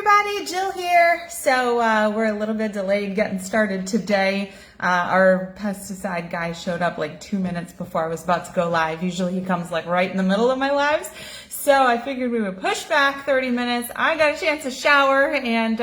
everybody, Jill here. So we're a little bit delayed getting started today. Our pesticide guy showed up like 2 minutes before I was about to go live. Usually he comes like right in the middle of my lives. So I figured we would push back 30 minutes. I got a chance to shower and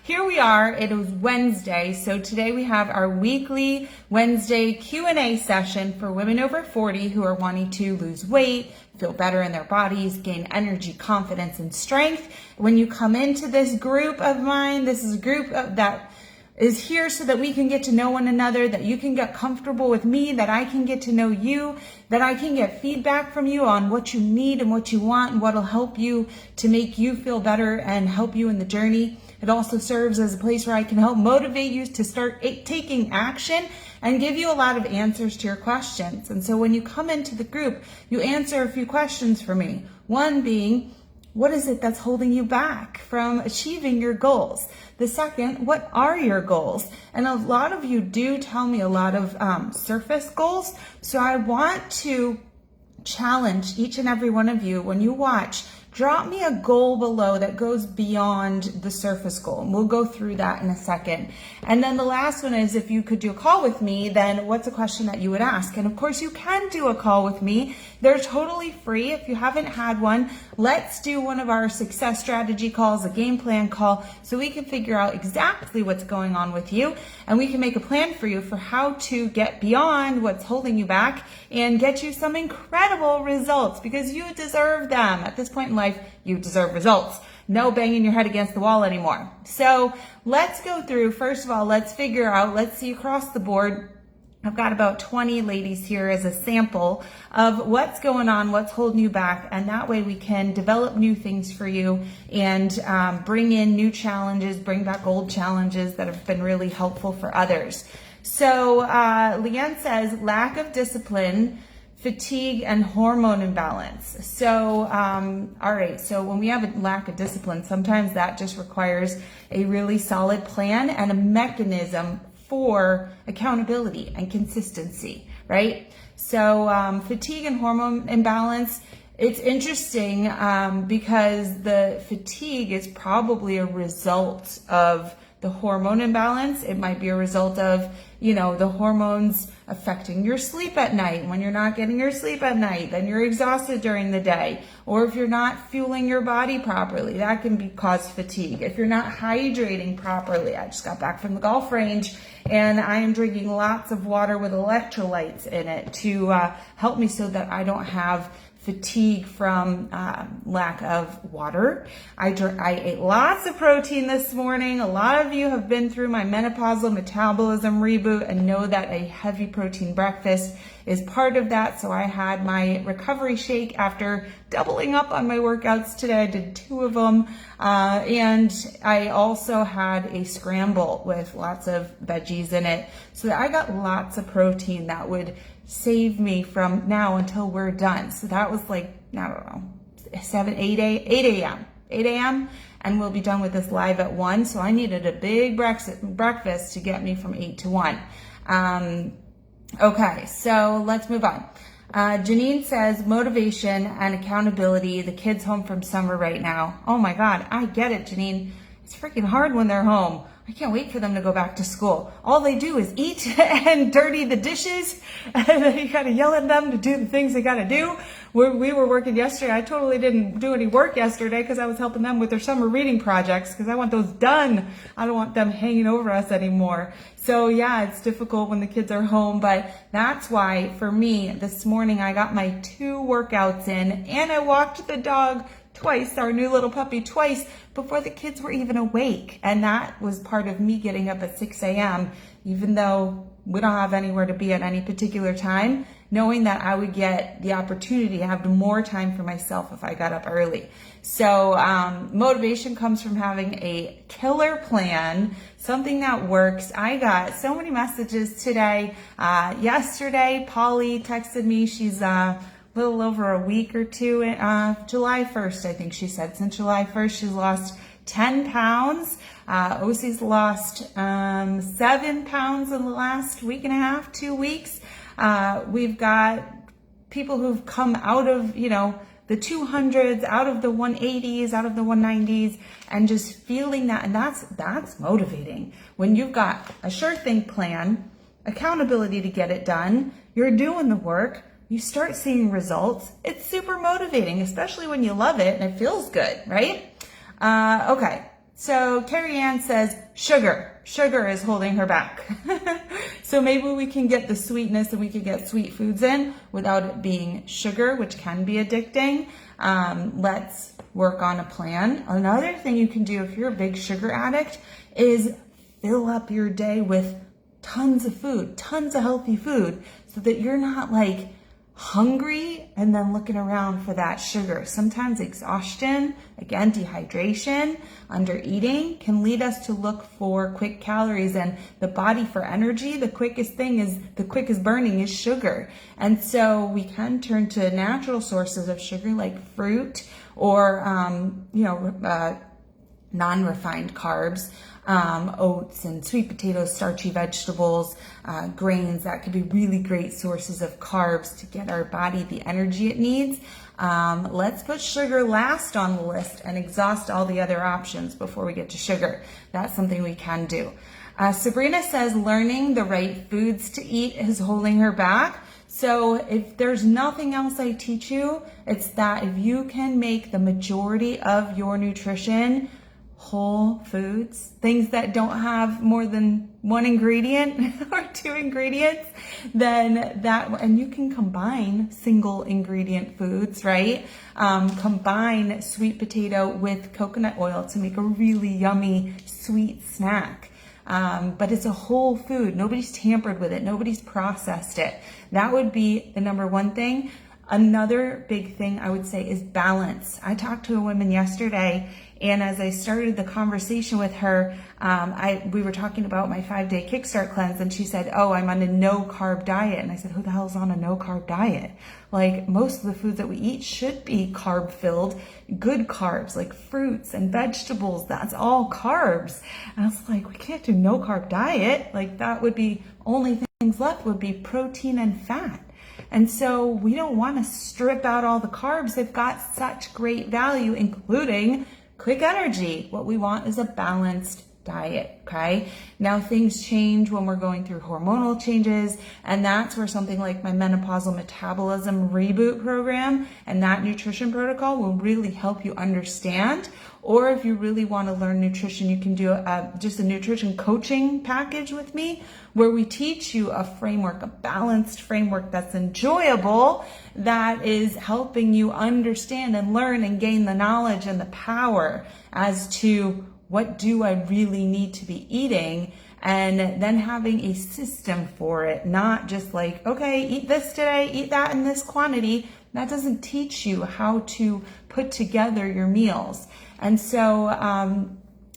here we are. It was Wednesday. So today we have our weekly Wednesday Q&A session for women over 40 who are wanting to lose weight, feel better in their bodies, gain energy, confidence, and strength. When you come into this group of mine, this is a group that is here so that we can get to know one another, that you can get comfortable with me, that I can get to know you, that I can get feedback from you on what you need and what you want and what will help you to make you feel better and help you in the journey. It also serves as a place where I can help motivate you to start taking action and give you a lot of answers to your questions. And so when you come into the group, you answer a few questions for me. One being, what is it that's holding you back from achieving your goals? The second, what are your goals? And a lot of you do tell me a lot of surface goals. So I want to challenge each and every one of you when you watch. Drop me a goal below that goes beyond the surface goal. And we'll go through that in a second. And then the last one is if you could do a call with me, then what's a question that you would ask? And of course you can do a call with me. They're totally free. If you haven't had one, let's do one of our success strategy calls, a game plan call, so we can figure out exactly what's going on with you. And we can make a plan for you for how to get beyond what's holding you back and get you some incredible results because you deserve them. At this point in life, you deserve results. No banging your head against the wall anymore. So let's go through. First of all, let's figure out, let's see across the board. I've got about 20 ladies here as a sample of what's going on, what's holding you back, and that way we can develop new things for you and bring in new challenges, bring back old challenges that have been really helpful for others. So Leanne says, lack of discipline, fatigue, and hormone imbalance. So, all right, so when we have a lack of discipline, sometimes that just requires a really solid plan and a mechanism for accountability and consistency, right? So fatigue and hormone imbalance, it's interesting because the fatigue is probably a result of the hormone imbalance. It might be a result of, the hormones affecting your sleep at night. When you're not getting your sleep at night, then you're exhausted during the day. Or if you're not fueling your body properly, that can cause fatigue. If you're not hydrating properly, I just got back from the golf range and I am drinking lots of water with electrolytes in it to help me so that I don't have fatigue from lack of water. I ate lots of protein this morning. A lot of you have been through my menopausal metabolism reboot and know that a heavy protein breakfast is part of that. So I had my recovery shake after doubling up on my workouts today. I did 2 of them. And I also had a scramble with lots of veggies in it. So I got lots of protein that would save me from now until we're done. So that was like, I don't know, 8 a.m. And we'll be done with this live at 1. So I needed a big breakfast to get me from 8 to 1. Okay, so let's move on. Janine says motivation and accountability. The kids home from summer right now. Oh my God, I get it, Janine. It's freaking hard when they're home. I can't wait for them to go back to school. All they do is eat and dirty the dishes. And you gotta yell at them to do the things they gotta do. We were working yesterday. I totally didn't do any work yesterday because I was helping them with their summer reading projects because I want those done. I don't want them hanging over us anymore. So yeah, it's difficult when the kids are home, but that's why for me this morning I got my 2 workouts in and I walked the dog twice, our new little puppy twice, before the kids were even awake. And that was part of me getting up at 6 a.m., even though we don't have anywhere to be at any particular time, knowing that I would get the opportunity to have more time for myself if I got up early. So motivation comes from having a killer plan, something that works. I got so many messages today. Yesterday, Polly texted me. She's little over a week or two, July 1st, I think she said. Since July 1st, she's lost 10 pounds. Osie's lost 7 pounds in the last week and a half, 2 weeks. We've got people who've come out of, the 200s, out of the 180s, out of the 190s, and just feeling that. And that's motivating. When you've got a sure thing plan, accountability to get it done, you're doing the work, you start seeing results. It's super motivating, especially when you love it and it feels good, right? Okay. So Carrie Ann says sugar is holding her back. So maybe we can get the sweetness and we can get sweet foods in without it being sugar, which can be addicting. Let's work on a plan. Another thing you can do if you're a big sugar addict is fill up your day with tons of food, tons of healthy food, so that you're not like hungry and then looking around for that sugar. Sometimes exhaustion, again, dehydration, under eating can lead us to look for quick calories, and the body for energy, the quickest burning is sugar. And so we can turn to natural sources of sugar like fruit or, non-refined carbs, oats and sweet potatoes, starchy vegetables, grains. That could be really great sources of carbs to get our body the energy it needs. Let's put sugar last on the list and exhaust all the other options before we get to sugar. That's something we can do. Sabrina says learning the right foods to eat is holding her back. So if there's nothing else I teach you, it's that if you can make the majority of your nutrition whole foods, things that don't have more than one ingredient or two ingredients, then and you can combine single ingredient foods, right? Combine sweet potato with coconut oil to make a really yummy sweet snack. But it's a whole food. Nobody's tampered with it. Nobody's processed it. That would be the number one thing. Another big thing I would say is balance. I talked to a woman yesterday, and as I started the conversation with her, we were talking about my 5-day Kickstart cleanse, and she said, "Oh, I'm on a no-carb diet." And I said, "Who the hell's on a no-carb diet?" Like, most of the foods that we eat should be carb-filled, good carbs, like fruits and vegetables. That's all carbs. And I was like, we can't do no-carb diet. Like, that would be, only things left would be protein and fat. And so we don't want to strip out all the carbs. They've got such great value, including quick energy. What we want is a balanced diet, okay? Now things change when we're going through hormonal changes, and that's where something like my menopausal metabolism reboot program and that nutrition protocol will really help you understand. Or if you really want to learn nutrition, you can do just a nutrition coaching package with me, where we teach you a framework, a balanced framework that's enjoyable, that is helping you understand and learn and gain the knowledge and the power as to what do I really need to be eating, and then having a system for it, not just like, okay, eat this today, eat that in this quantity. That doesn't teach you how to put together your meals. And so,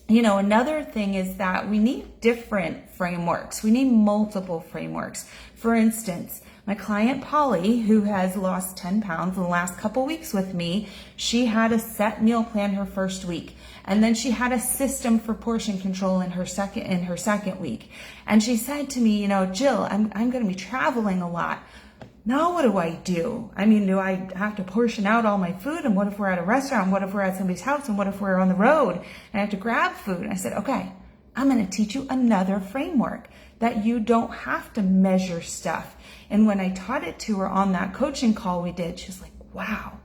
another thing is that we need different frameworks. We need multiple frameworks. For instance, my client Polly, who has lost 10 pounds in the last couple weeks with me, she had a set meal plan her first week. And then she had a system for portion control in her second week. And she said to me, "Jill, I'm going to be traveling a lot. Now what do I do? I mean, do I have to portion out all my food? And what if we're at a restaurant? What if we're at somebody's house? And what if we're on the road and I have to grab food?" And I said, "Okay, I'm going to teach you another framework that you don't have to measure stuff." And when I taught it to her on that coaching call we did, she was like, "Wow,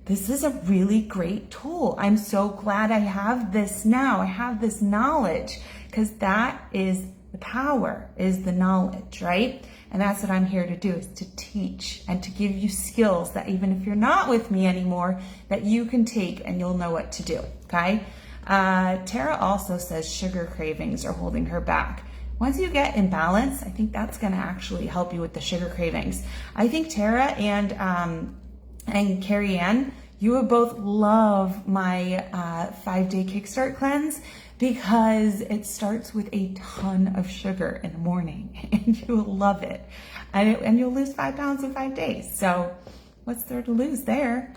this is a really great tool. I'm so glad I have this now. I have this knowledge," because that is the power, is the knowledge, right? And that's what I'm here to do, is to teach and to give you skills that even if you're not with me anymore, that you can take and you'll know what to do, okay? Tara also says sugar cravings are holding her back. Once you get in balance, I think that's going to actually help you with the sugar cravings. I think Tara and Carrie Ann, you would both love my 5-day Kickstart cleanse, because it starts with a ton of sugar in the morning, and you will love it. And you'll lose 5 pounds in 5 days. So what's there to lose there?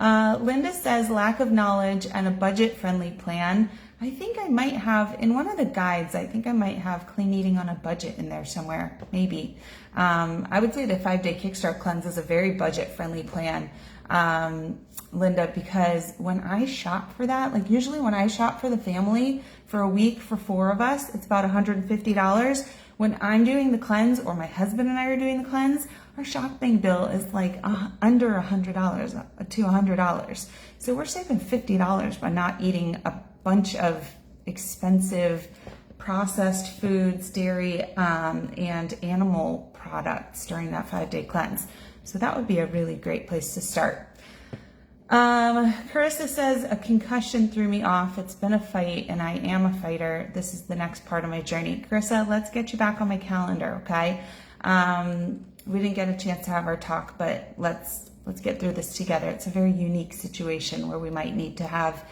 Linda says lack of knowledge and a budget-friendly plan. I think I might have, in one of the guides, I think I might have clean eating on a budget in there somewhere, maybe. I would say the 5-day Kickstart cleanse is a very budget-friendly plan. Linda, because when I shop for that, like usually when I shop for the family for a week for 4 of us, it's about $150. When I'm doing the cleanse, or my husband and I are doing the cleanse, our shopping bill is like under $100 to $100. So we're saving $50 by not eating a bunch of expensive processed foods, dairy, and animal products during that 5-day cleanse. So that would be a really great place to start. Carissa says, a concussion threw me off. It's been a fight and I am a fighter. This is the next part of my journey. Carissa, let's get you back on my calendar, okay? We didn't get a chance to have our talk, but let's get through this together. It's a very unique situation where we might need to have,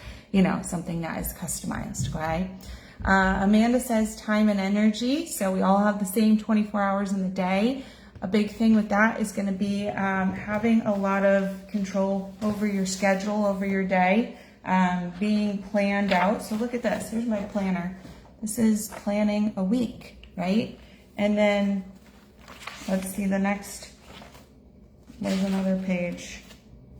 something that is customized, okay? Amanda says time and energy. So we all have the same 24 hours in the day. A big thing with that is going to be having a lot of control over your schedule, over your day, being planned out. So look at this. Here's my planner. This is planning a week, right? And then let's see the next. There's another page.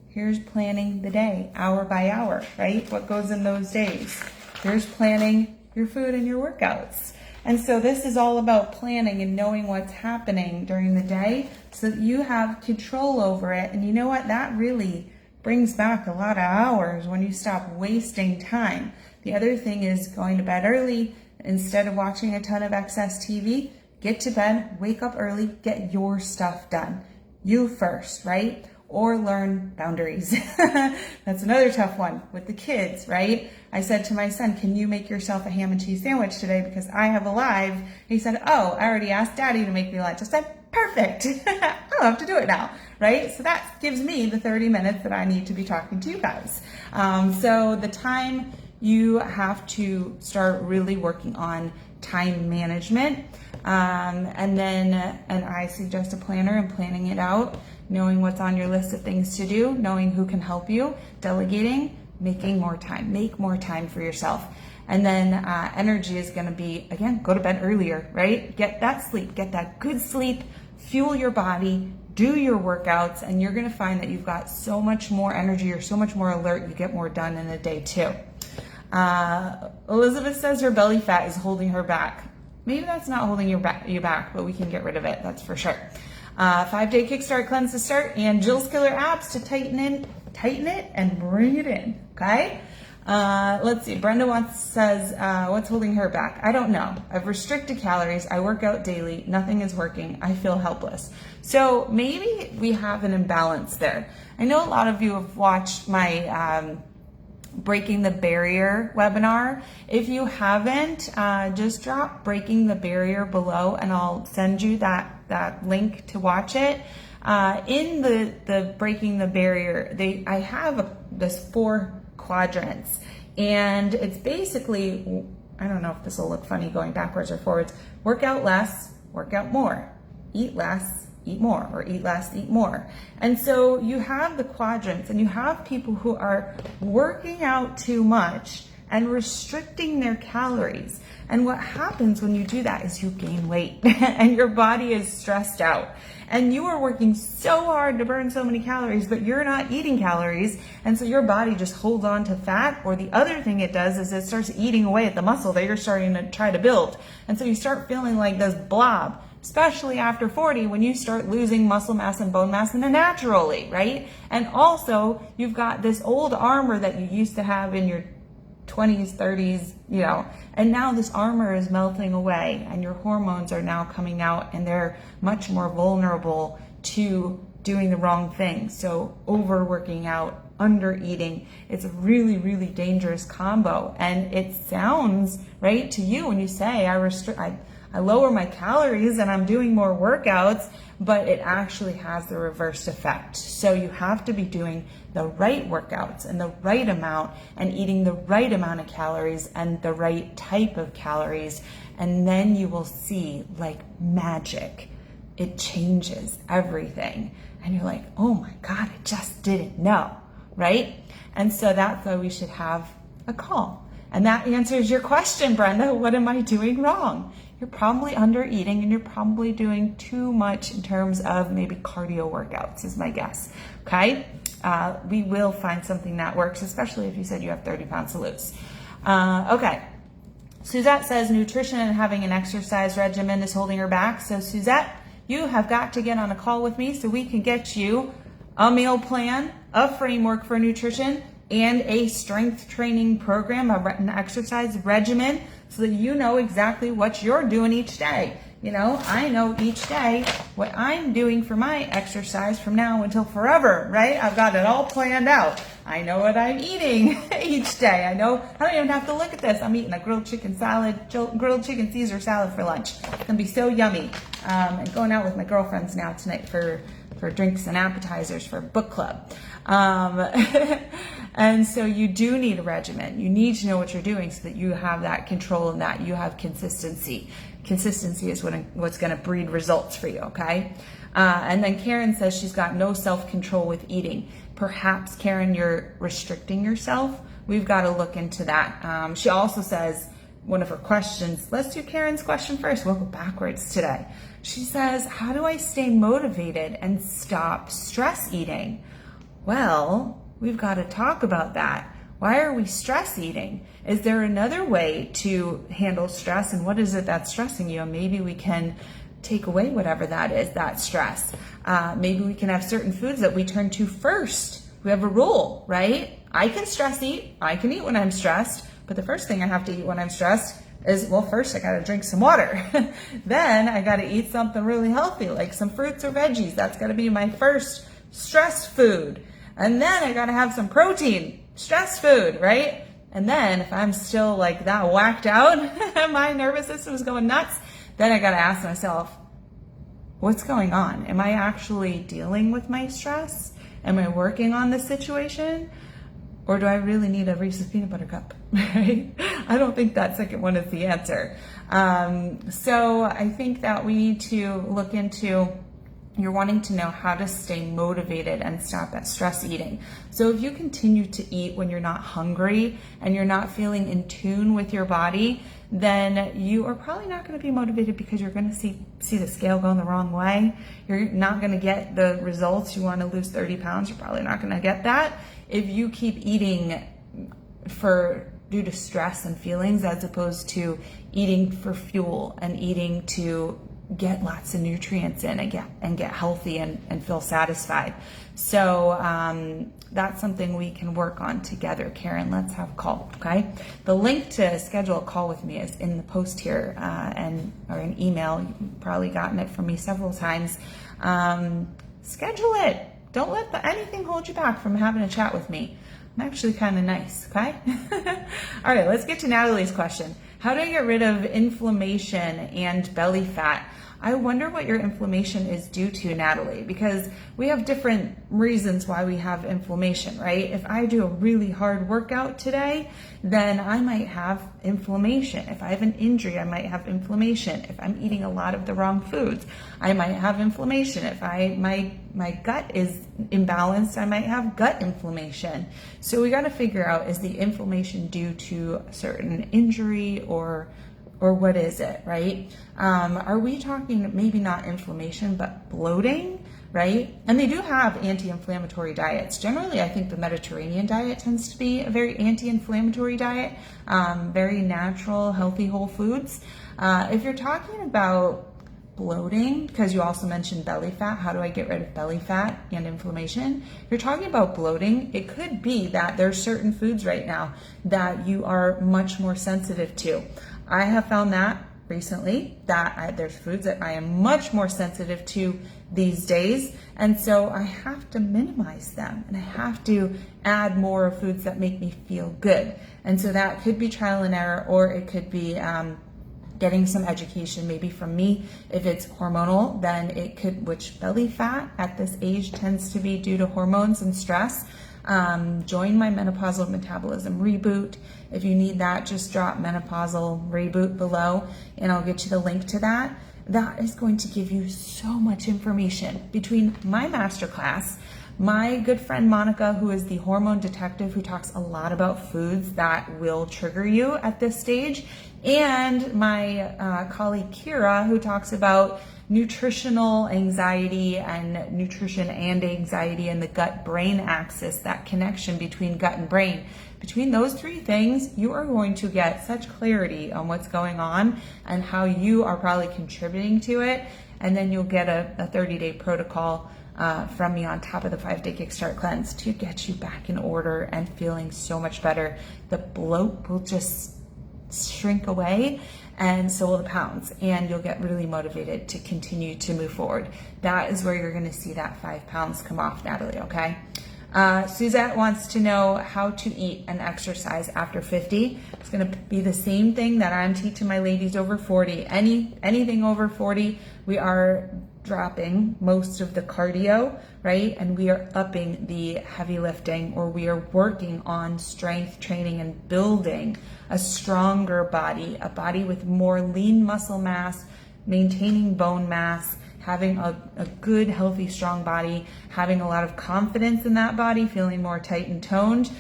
Here's planning the day, hour by hour, right? What goes in those days. Here's planning your food and your workouts. And so this is all about planning and knowing what's happening during the day so that you have control over it. And you know what? That really brings back a lot of hours when you stop wasting time. The other thing is going to bed early. Instead of watching a ton of excess TV, get to bed, wake up early, get your stuff done. You first, right? Or learn boundaries. That's another tough one with the kids, right? I said to my son, can you make yourself a ham and cheese sandwich today because I have a live? He said, oh, I already asked Daddy to make me lunch. I said, perfect. I don't have to do it now, right? So that gives me the 30 minutes that I need to be talking to you guys. So the time you have to start really working on time management. And I suggest a planner and planning it out, knowing what's on your list of things to do, knowing who can help you, delegating, making more time, make more time for yourself. And then energy is going to be, again, go to bed earlier, right? Get that sleep, get that good sleep, fuel your body, do your workouts, and you're going to find that you've got so much more energy, you're so much more alert, you get more done in a day too. Elizabeth says her belly fat is holding her back. Maybe that's not holding you back, but we can get rid of it, that's for sure. 5-day kickstart cleanse to start, and Jill's Killer Abs to tighten it and bring it in, okay? Let's see, Brenda says, what's holding her back? I don't know. I've restricted calories, I work out daily, nothing is working, I feel helpless. So maybe we have an imbalance there. I know a lot of you have watched my Breaking the Barrier webinar. If you haven't, just drop Breaking the Barrier below and I'll send you that link to watch it. In the Breaking the Barrier, I have this 4 quadrants, and it's basically, I don't know if this will look funny going backwards or forwards, work out less, work out more, eat less, eat more, or eat less, eat more. And so you have the quadrants, and you have people who are working out too much and restricting their calories. And what happens when you do that is you gain weight and your body is stressed out. And you are working so hard to burn so many calories, but you're not eating calories. And so your body just holds on to fat. Or the other thing it does is it starts eating away at the muscle that you're starting to try to build. And so you start feeling like this blob, especially after 40, when you start losing muscle mass and bone mass naturally, right? And also you've got this old armor that you used to have in your 20s, 30s, and now this armor is melting away and your hormones are now coming out and they're much more vulnerable to doing the wrong thing. So overworking out, under eating, it's a really, really dangerous combo. And it sounds right to you when you say, I lower my calories and I'm doing more workouts, but it actually has the reverse effect. So you have to be doing the right workouts and the right amount and eating the right amount of calories and the right type of calories. And then you will see like magic. It changes everything. And you're like, oh my God, I just didn't know, right? And so that's why we should have a call. And that answers your question, Brenda. What am I doing wrong? You're probably under eating and you're probably doing too much in terms of maybe cardio workouts is my guess. Okay. we will find something that works, especially if you said you have 30 pounds to lose. Okay. Suzette says nutrition and having an exercise regimen is holding her back. So Suzette, you have got to get on a call with me so we can get you a meal plan, a framework for nutrition, and a strength training program, an exercise regimen, so that you know exactly what you're doing each day. I know each day what I'm doing for my exercise from now until forever, right? I've got it all planned out. I know what I'm eating each day. I don't even have to look at this. I'm eating a grilled chicken Caesar salad for lunch. It's gonna be so yummy. And going out with my girlfriends now tonight for drinks and appetizers for book club. And so you do need a regimen. You need to know what you're doing so that you have that control and that you have consistency. Consistency is what's going to breed results for you, okay? And then Karen says she's got no self-control with eating. Perhaps, Karen, you're restricting yourself. We've got to look into that. She also says, one of her questions, let's do Karen's question first. We'll go backwards today. She says, how do I stay motivated and stop stress eating? Well, we've got to talk about that. Why are we stress eating? Is there another way to handle stress, and what is it that's stressing you? And maybe we can take away whatever that is, that stress. Maybe we can have certain foods that we turn to first. We have a rule, right? I can stress eat. I can eat when I'm stressed, but the first thing I have to eat when I'm stressed is, well, first I got to drink some water. Then I got to eat something really healthy, like some fruits or veggies. That's got to be my first stress food. And then I got to have some protein, stress food, right? And then if I'm still like that whacked out, my nervous system is going nuts, then I got to ask myself, what's going on? Am I actually dealing with my stress? Am I working on this situation? Or do I really need a Reese's peanut butter cup, right? I don't think that second one is the answer. So I think that we need to look into, you're wanting to know how to stay motivated and stop at stress eating. So if you continue to eat when you're not hungry and you're not feeling in tune with your body, then you are probably not going to be motivated, because you're going to see the scale going the wrong way. You're not going to get the results. You want to lose 30 pounds. You're probably not going to get that if you keep eating due to stress and feelings, as opposed to eating for fuel and eating to get lots of nutrients in and get healthy and feel satisfied. So that's something we can work on together. Karen, let's have a call, okay? The link to schedule a call with me is in the post here, or an email. You've probably gotten it from me several times. Schedule it. Don't let anything hold you back from having a chat with me. I'm actually kind of nice, okay? All right, let's get to Natalie's question. How do I get rid of inflammation and belly fat? I wonder what your inflammation is due to, Natalie, because we have different reasons why we have inflammation, right? If I do a really hard workout today, then I might have inflammation. If I have an injury, I might have inflammation. If I'm eating a lot of the wrong foods, I might have inflammation. If my gut is imbalanced, I might have gut inflammation. So we got to figure out, is the inflammation due to a certain injury or what is it, right? Are we talking maybe not inflammation, but bloating, right? And they do have anti-inflammatory diets. Generally, I think the Mediterranean diet tends to be a very anti-inflammatory diet, very natural, healthy whole foods. If you're talking about bloating, because you also mentioned belly fat, how do I get rid of belly fat and inflammation? If you're talking about bloating, it could be that there's certain foods right now that you are much more sensitive to. I have found that recently, that there's foods that I am much more sensitive to these days, and so I have to minimize them, and I have to add more foods that make me feel good. And so that could be trial and error, or it could be getting some education maybe from me. If it's hormonal, then it could, which belly fat at this age tends to be due to hormones and stress. Join my menopausal metabolism reboot. If you need that, just drop menopausal reboot below and I'll get you the link to that. That is going to give you so much information between my masterclass, my good friend Monica, who is the hormone detective, who talks a lot about foods that will trigger you at this stage, and my colleague Kira, who talks about nutritional anxiety and nutrition and anxiety and the gut-brain axis, that connection between gut and brain. Between those three things, you are going to get such clarity on what's going on and how you are probably contributing to it. And then you'll get a 30-day protocol from me on top of the 5-day Kickstart Cleanse to get you back in order and feeling so much better. The bloat will just shrink away, and so will the pounds, and you'll get really motivated to continue to move forward. That is where you're going to see that 5 pounds come off, Natalie, okay? Suzette wants to know how to eat and exercise after 50. It's going to be the same thing that I'm teaching my ladies over 40. Anything over 40, we are dropping most of the cardio, right? And we are upping the heavy lifting, or we are working on strength training and building a stronger body, a body with more lean muscle mass, maintaining bone mass, having a good, healthy, strong body, having a lot of confidence in that body, feeling more tight and toned.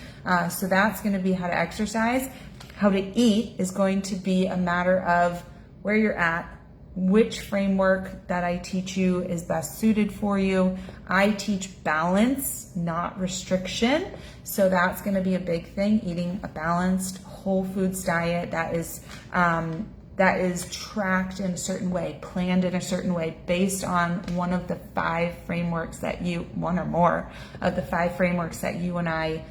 So that's going to be how to exercise. How to eat is going to be a matter of where you're at, which framework that I teach you is best suited for you. I teach balance, not restriction. So that's going to be a big thing, eating a balanced whole foods diet that is tracked in a certain way, planned in a certain way, based on one of the 5 frameworks that one or more of the 5 frameworks that you and I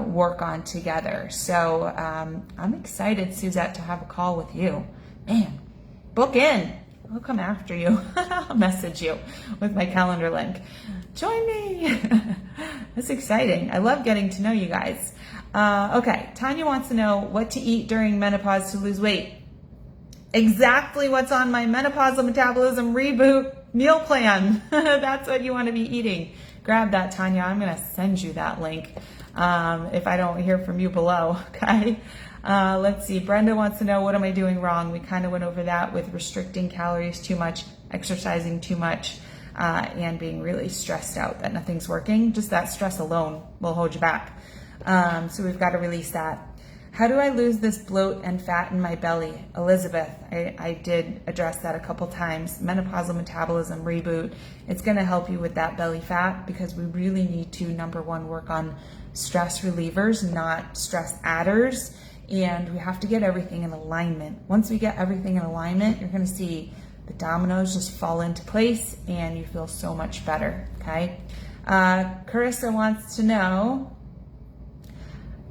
work on together. So I'm excited, Suzette, to have a call with you. Man, book in. I'll come after you. I'll message you with my calendar link. Join me. That's exciting. I love getting to know you guys. Okay, Tanya wants to know what to eat during menopause to lose weight. Exactly what's on my menopausal metabolism reboot meal plan. That's what you want to be eating. Grab that, Tanya. I'm going to send you that link if I don't hear from you below, okay? Let's see. Brenda wants to know, what am I doing wrong? We kind of went over that with restricting calories too much, exercising too much, and being really stressed out that nothing's working. Just that stress alone will hold you back. So we've got to release that. How do I lose this bloat and fat in my belly? Elizabeth, I did address that a couple times. Menopausal metabolism reboot. It's going to help you with that belly fat, because we really need to, number one, work on stress relievers, not stress adders. And we have to get everything in alignment. Once we get everything in alignment, you're going to see the dominoes just fall into place and you feel so much better, okay? Carissa wants to know,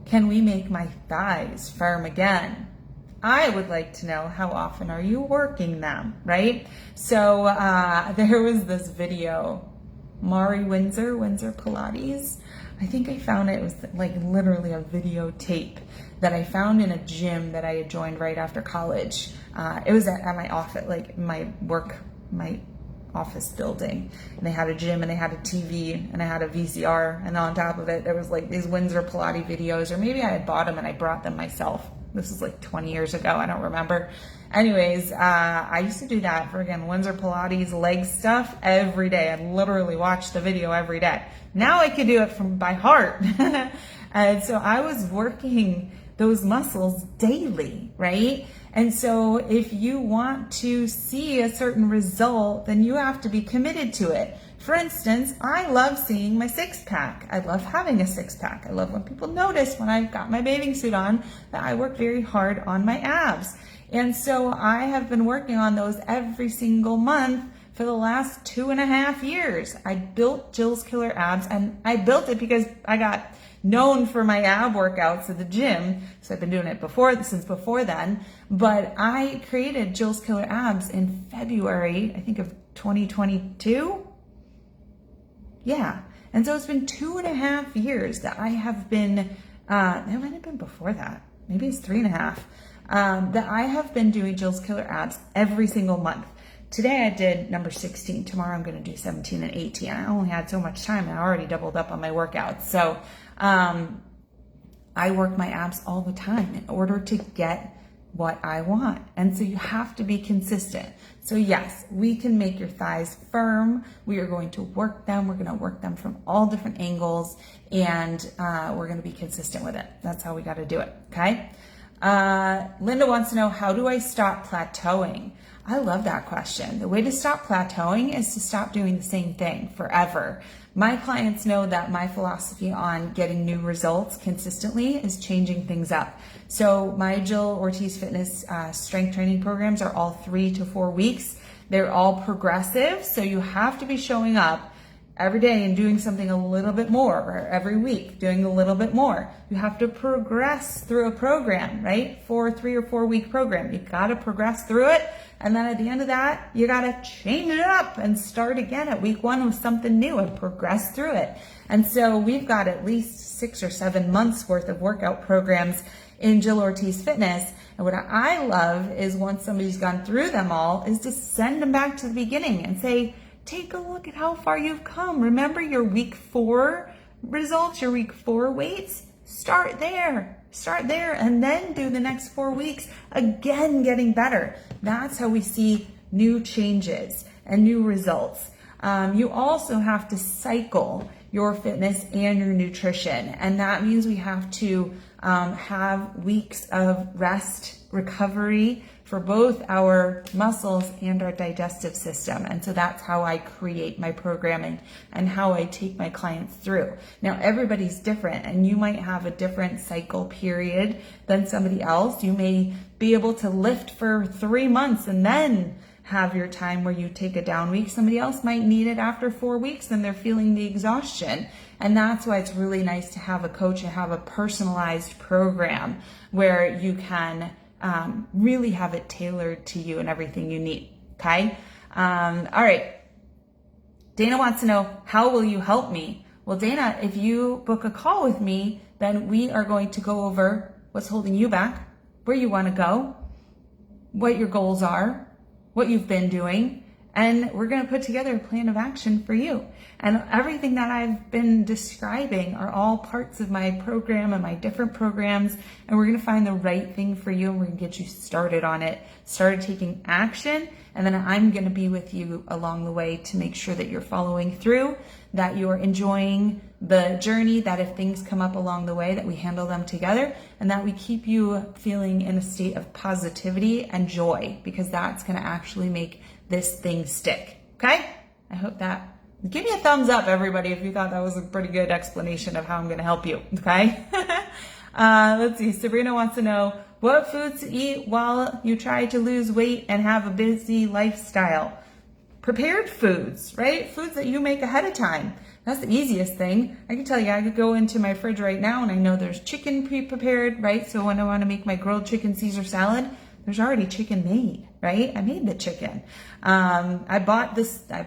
can we make my thighs firm again? I would like to know, how often are you working them, right? So there was this video, Mari Windsor Pilates. I think I found it was like literally a videotape that I found in a gym that I had joined right after college. It was at my office, like my office building, and they had a gym and they had a TV and I had a VCR, and on top of it there was like these Windsor Pilates videos, or maybe I had bought them and I brought them myself. This is like 20 years ago, I don't remember. Anyways, I used to do that for, again, Windsor Pilates leg stuff every day. I'd literally watch the video every day. Now I could do it by heart. And so I was working those muscles daily, right? And so if you want to see a certain result, then you have to be committed to it. For instance, I love seeing my 6-pack. I love having a 6-pack. I love when people notice when I've got my bathing suit on that I work very hard on my abs. And so I have been working on those every single month for the last 2.5 years. I built Jill's Killer Abs, and I built it because I got known for my ab workouts at the gym. So I've been doing it since before then. But I created Jill's Killer Abs in February, I think, of 2022. Yeah. And so it's been 2.5 years that I have been, it might have been before that. Maybe it's 3.5. That I have been doing Jill's Killer Abs every single month. Today I did number 16. Tomorrow I'm going to do 17 and 18. I only had so much time and I already doubled up on my workouts. So I work my abs all the time in order to get what I want. And so you have to be consistent. So yes, we can make your thighs firm. We are going to work them. We're going to work them from all different angles, and we're going to be consistent with it. That's how we got to do it. Okay. Linda wants to know, how do I stop plateauing? I love that question. The way to stop plateauing is to stop doing the same thing forever. My clients know that my philosophy on getting new results consistently is changing things up. So my Jill Ortiz Fitness strength training programs are all 3 to 4 weeks. They're all progressive, so you have to be showing up every day and doing something a little bit more, or every week doing a little bit more. You have to progress through a program, right? For a 3 or 4 week program, you got to progress through it. And then at the end of that, you got to change it up and start again at week 1 with something new and progress through it. And so we've got at least 6 or 7 months worth of workout programs in Jill Ortiz Fitness. And what I love is once somebody's gone through them all is to send them back to the beginning and say, take a look at how far you've come. Remember your week 4 results, your week 4 weights? Start there, and then do the next 4 weeks, again, getting better. That's how we see new changes and new results. You also have to cycle your fitness and your nutrition. And that means we have to have weeks of rest, recovery, for both our muscles and our digestive system. And so that's how I create my programming and how I take my clients through. Now, everybody's different, and you might have a different cycle period than somebody else. You may be able to lift for 3 months and then have your time where you take a down week. Somebody else might need it after 4 weeks and they're feeling the exhaustion. And that's why it's really nice to have a coach and have a personalized program where you can really have it tailored to you and everything you need. Okay. All right. Dana wants to know, how will you help me? Well, Dana, if you book a call with me, then we are going to go over what's holding you back, where you want to go, what your goals are, what you've been doing, and we're going to put together a plan of action for you. And everything that I've been describing are all parts of my program and my different programs. And we're going to find the right thing for you, and we're going to get you started on it, started taking action. And then I'm going to be with you along the way to make sure that you're following through, that you're enjoying the journey, that if things come up along the way, that we handle them together, and that we keep you feeling in a state of positivity and joy, because that's going to actually make this thing stick. Okay? I hope that. Give me a thumbs up, everybody, if you thought that was a pretty good explanation of how I'm going to help you. Okay? Let's see. Sabrina wants to know what foods to eat while you try to lose weight and have a busy lifestyle. Prepared foods, right? Foods that you make ahead of time. That's the easiest thing. I can tell you, I could go into my fridge right now and I know there's chicken pre-prepared, right? So when I want to make my grilled chicken Caesar salad, there's already chicken made, right? I made the chicken. I bought this, I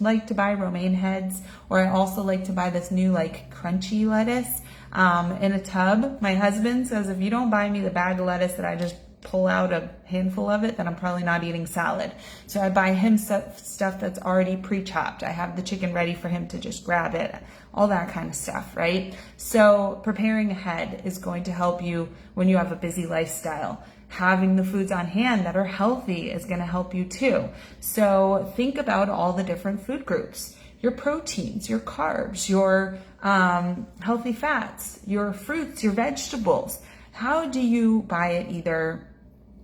like to buy romaine heads, or I also like to buy this new like crunchy lettuce in a tub. My husband says, if you don't buy me the bag of lettuce that I just pull out a handful of it, then I'm probably not eating salad. So I buy him stuff that's already pre-chopped. I have the chicken ready for him to just grab it, all that kind of stuff, right? So preparing ahead is going to help you when you have a busy lifestyle. Having the foods on hand that are healthy is going to help you too. So think about all the different food groups, your proteins, your carbs, your healthy fats, your fruits, your vegetables. How do you buy it either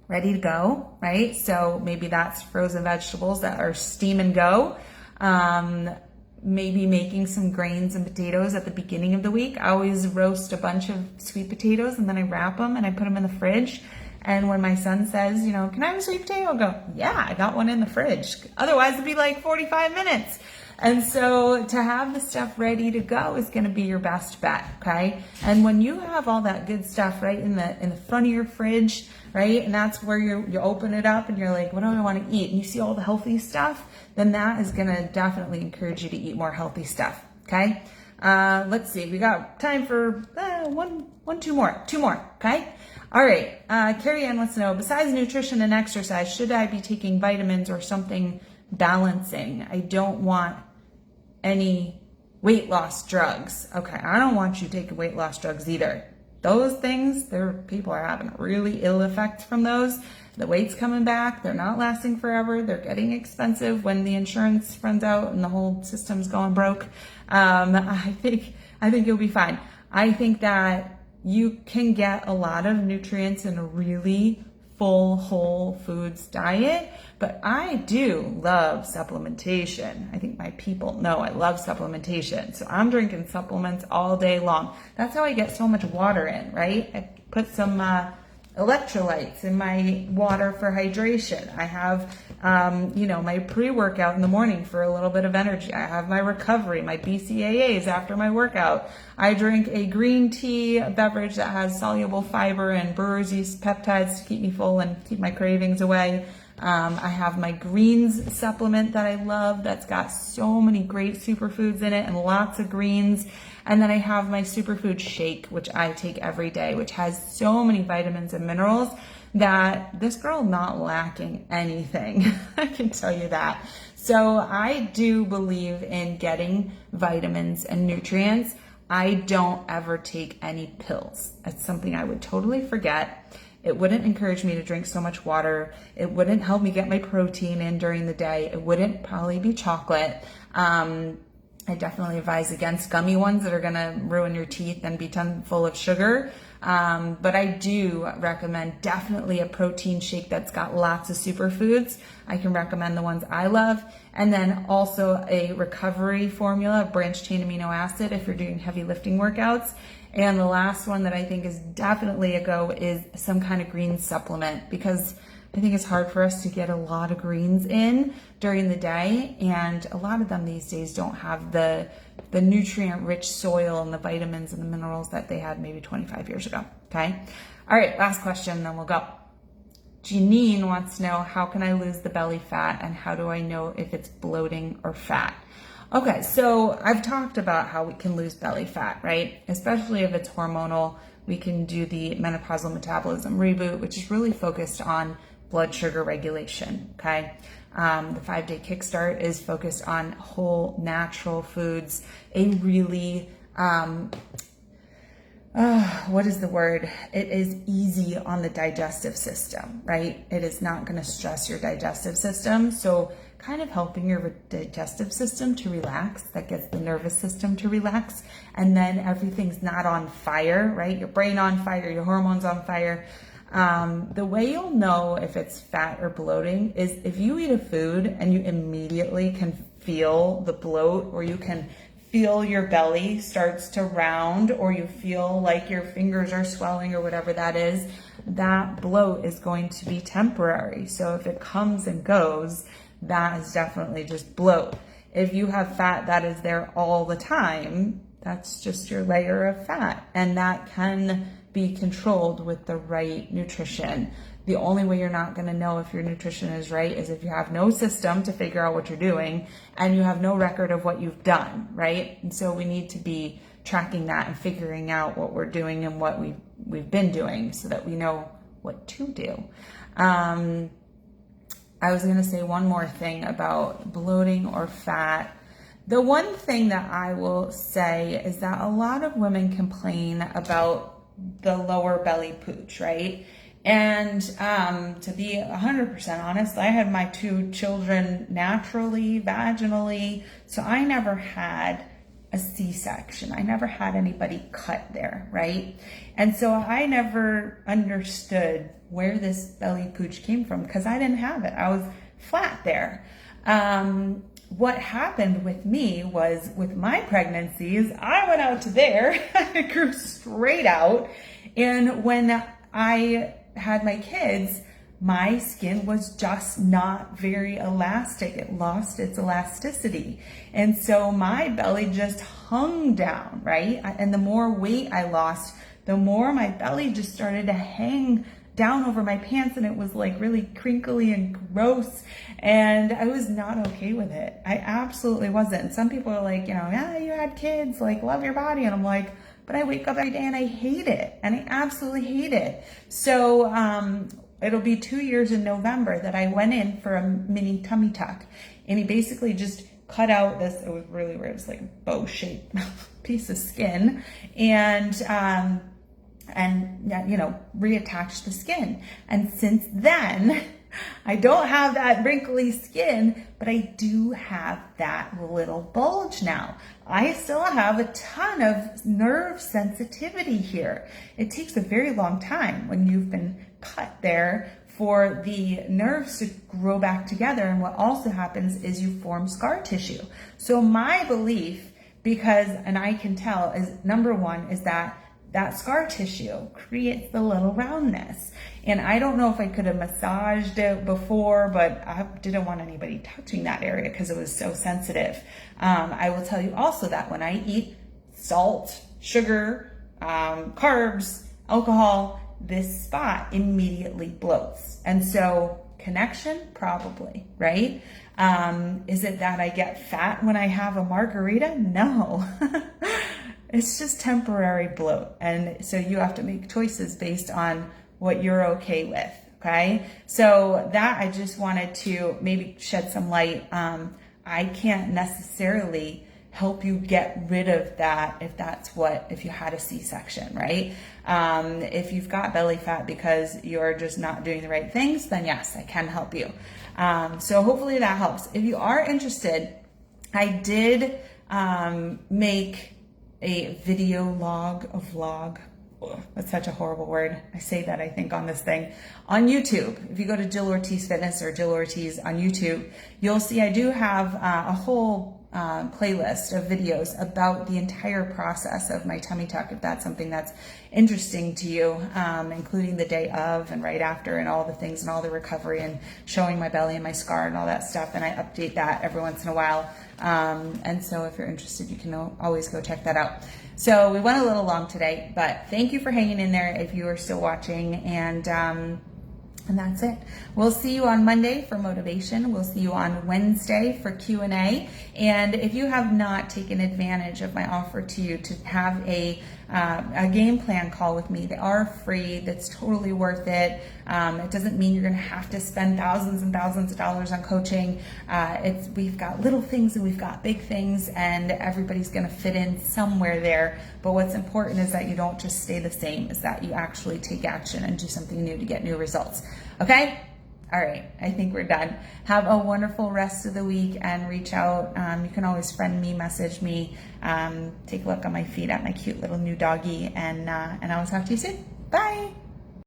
ready to go, right? So maybe that's frozen vegetables that are steam and go. Maybe making some grains and potatoes at the beginning of the week. I always roast a bunch of sweet potatoes and then I wrap them and I put them in the fridge. And when my son says, you know, can I have a sweet potato? I'll go, yeah, I got one in the fridge. Otherwise it'd be like 45 minutes. And so to have the stuff ready to go is going to be your best bet, okay? And when you have all that good stuff right in the front of your fridge, right? And that's where you open it up and you're like, what do I want to eat? And you see all the healthy stuff, then that is going to definitely encourage you to eat more healthy stuff, okay? Let's see, we got time for two more, okay? All right, Carrie Ann wants to know, besides nutrition and exercise, should I be taking vitamins or something balancing? I don't want any weight loss drugs. Okay, I don't want you taking weight loss drugs either. Those things, people are having really ill effects from those. The weight's coming back. They're not lasting forever. They're getting expensive when the insurance runs out and the whole system's going broke. I think you'll be fine. I think that you can get a lot of nutrients in a really full whole foods diet, but I do love supplementation. I think my people know I love supplementation. So I'm drinking supplements all day long. That's how I get so much water in, right? I put some electrolytes in my water for hydration. I have, my pre-workout in the morning for a little bit of energy. I have my recovery, my BCAAs after my workout. I drink a green tea beverage that has soluble fiber and brewer's yeast peptides to keep me full and keep my cravings away. I have my greens supplement that I love that's got so many great superfoods in it and lots of greens. And then I have my superfood shake, which I take every day, which has so many vitamins and minerals that this girl not lacking anything. I can tell you that. So I do believe in getting vitamins and nutrients. I don't ever take any pills. It's something I would totally forget. It wouldn't encourage me to drink so much water. It wouldn't help me get my protein in during the day. It wouldn't probably be chocolate. I definitely advise against gummy ones that are going to ruin your teeth and be full of sugar. But I do recommend definitely a protein shake that's got lots of superfoods. I can recommend the ones I love. And then also a recovery formula, branched chain amino acid, if you're doing heavy lifting workouts. And the last one that I think is definitely a go is some kind of green supplement, because I think it's hard for us to get a lot of greens in during the day, and a lot of them these days don't have the nutrient-rich soil and the vitamins and the minerals that they had maybe 25 years ago, okay? All right, last question, then we'll go. Janine wants to know, how can I lose the belly fat, and how do I know if it's bloating or fat? Okay, so I've talked about how we can lose belly fat, right? Especially if it's hormonal. We can do the menopausal metabolism reboot, which is really focused on blood sugar regulation, okay? The 5-day kickstart is focused on whole natural foods, a really, what is the word? It is easy on the digestive system, right? It is not going to stress your digestive system. So kind of helping your digestive system to relax, that gets the nervous system to relax. And then everything's not on fire, right? Your brain on fire, your hormones on fire. The way you'll know if it's fat or bloating is if you eat a food and you immediately can feel the bloat, or you can feel your belly starts to round, or you feel like your fingers are swelling or whatever that is, that bloat is going to be temporary. So if it comes and goes, that is definitely just bloat. If you have fat that is there all the time, that's just your layer of fat, and that can be controlled with the right nutrition. The only way you're not going to know if your nutrition is right is if you have no system to figure out what you're doing and you have no record of what you've done, right? And so we need to be tracking that and figuring out what we're doing and what we've been doing so that we know what to do. I was going to say one more thing about bloating or fat. The one thing that I will say is that a lot of women complain about the lower belly pooch, right? And to be 100% honest, I had my 2 children naturally, vaginally, so I never had a C-section. I never had anybody cut there, right? And so I never understood where this belly pooch came from because I didn't have it. I was flat there. What happened with me was with my pregnancies, I went out to there, it grew straight out. And when I had my kids, my skin was just not very elastic. It lost its elasticity. And so my belly just hung down, right? And the more weight I lost, the more my belly just started to hang down over my pants, and it was like really crinkly and gross, and I was not okay with it. I absolutely wasn't. And some people are like, yeah, you had kids, like, love your body. And I'm like, but I wake up every day and I hate it. And I absolutely hate it. So it'll be 2 years in November that I went in for a mini tummy tuck, and he basically just cut out this, it was really weird, it was like a bow-shaped piece of skin, and reattach the skin. And since then, I don't have that wrinkly skin, but I do have that little bulge now. I still have a ton of nerve sensitivity here. It takes a very long time when you've been cut there for the nerves to grow back together. And what also happens is you form scar tissue. So my belief, because, and I can tell, is number one is that scar tissue creates the little roundness. And I don't know if I could have massaged it before, but I didn't want anybody touching that area because it was so sensitive. I will tell you also that when I eat salt, sugar, carbs, alcohol, this spot immediately bloats. And so connection, probably, right? Is it that I get fat when I have a margarita? No. It's just temporary bloat. And so you have to make choices based on what you're okay with. Okay. So that I just wanted to maybe shed some light. I can't necessarily help you get rid of that if you had a C-section, right? If you've got belly fat because you're just not doing the right things, then yes, I can help you. So hopefully that helps. If you are interested, I did make a vlog. Oh, that's such a horrible word. I say that, I think, on this thing. On YouTube, if you go to Jill Ortiz Fitness or Jill Ortiz on YouTube, you'll see I do have a whole playlist of videos about the entire process of my tummy tuck, if that's something that's interesting to you, including the day of and right after and all the things and all the recovery and showing my belly and my scar and all that stuff. And I update that every once in a while. And so if you're interested, you can always go check that out. So we went a little long today, but thank you for hanging in there if you are still watching. And that's it. We'll see you on Monday for motivation. We'll see you on Wednesday for Q&A. And if you have not taken advantage of my offer to you to have a game plan call with me, they are free. That's totally worth it. It doesn't mean you're going to have to spend thousands and thousands of dollars on coaching. We've got little things and we've got big things, and everybody's going to fit in somewhere there. But what's important is that you don't just stay the same, is that you actually take action and do something new to get new results. Okay? All right. I think we're done. Have a wonderful rest of the week and reach out. You can always friend me, message me, take a look on my feed at my cute little new doggy, and I will talk to you soon. Bye.